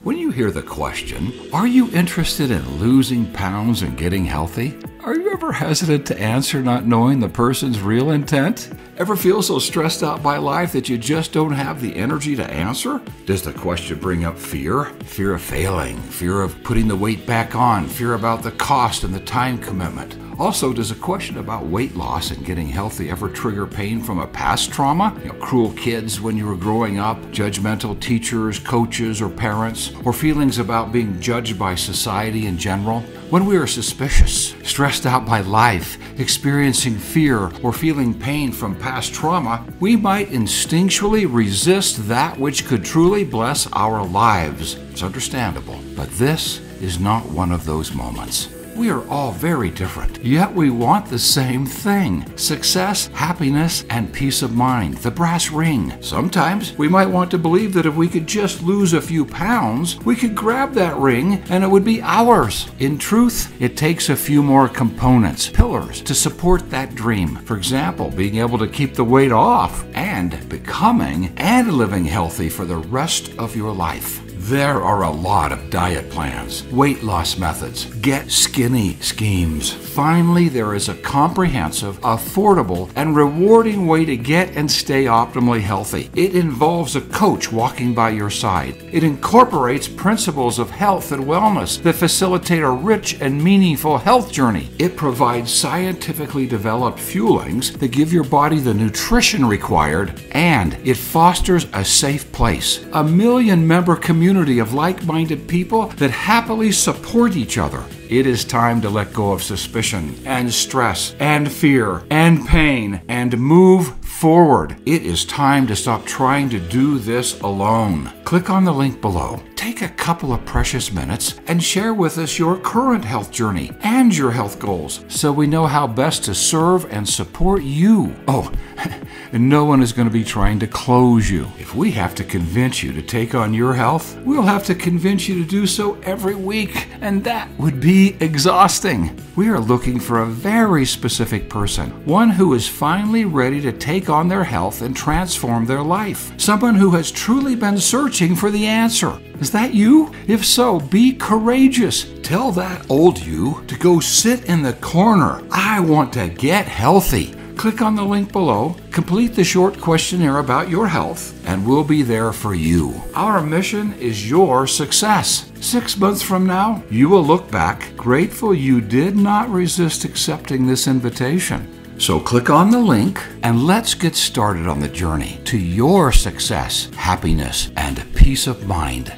When you hear the question, are you interested in losing pounds and getting healthy? Are you ever hesitant to answer not knowing the person's real intent? Ever feel so stressed out by life that you just don't have the energy to answer? Does the question bring up fear? Fear of failing, fear of putting the weight back on, fear about the cost and the time commitment? Also, does a question about weight loss and getting healthy ever trigger pain from a past trauma? Cruel kids when you were growing up, judgmental teachers, coaches, or parents, or feelings about being judged by society in general? When we are suspicious, stressed out by life, experiencing fear, or feeling pain from past trauma, we might instinctually resist that which could truly bless our lives. It's understandable, but this is not one of those moments. We are all very different, yet we want the same thing: success, happiness, and peace of mind, the brass ring. Sometimes we might want to believe that if we could just lose a few pounds, we could grab that ring and it would be ours. In truth, it takes a few more components, pillars, to support that dream. For example, being able to keep the weight off and becoming and living healthy for the rest of your life. There are a lot of diet plans, weight loss methods, get skinny schemes. Finally, there is a comprehensive, affordable, and rewarding way to get and stay optimally healthy. It involves a coach walking by your side. It incorporates principles of health and wellness that facilitate a rich and meaningful health journey. It provides scientifically developed fuelings that give your body the nutrition required, and it fosters a safe place, a million-member community of like-minded people that happily support each other. It is time to let go of suspicion and stress and fear and pain and move forward. It is time to stop trying to do this alone. Click on the link below. Take a couple of precious minutes and share with us your current health journey and your health goals so we know how best to serve and support you. Oh, and no one is going to be trying to close you. If we have to convince you to take on your health, we'll have to convince you to do so every week, and that would be exhausting. We are looking for a very specific person, one who is finally ready to take on their health and transform their life, someone who has truly been searching for the answer. Is that you? If so, be courageous. Tell that old you to go sit in the corner. I want to get healthy. Click on the link below, complete the short questionnaire about your health, and we'll be there for you. Our mission is your success. 6 months from now, you will look back grateful you did not resist accepting this invitation. So click on the link and let's get started on the journey to your success, happiness, and peace of mind.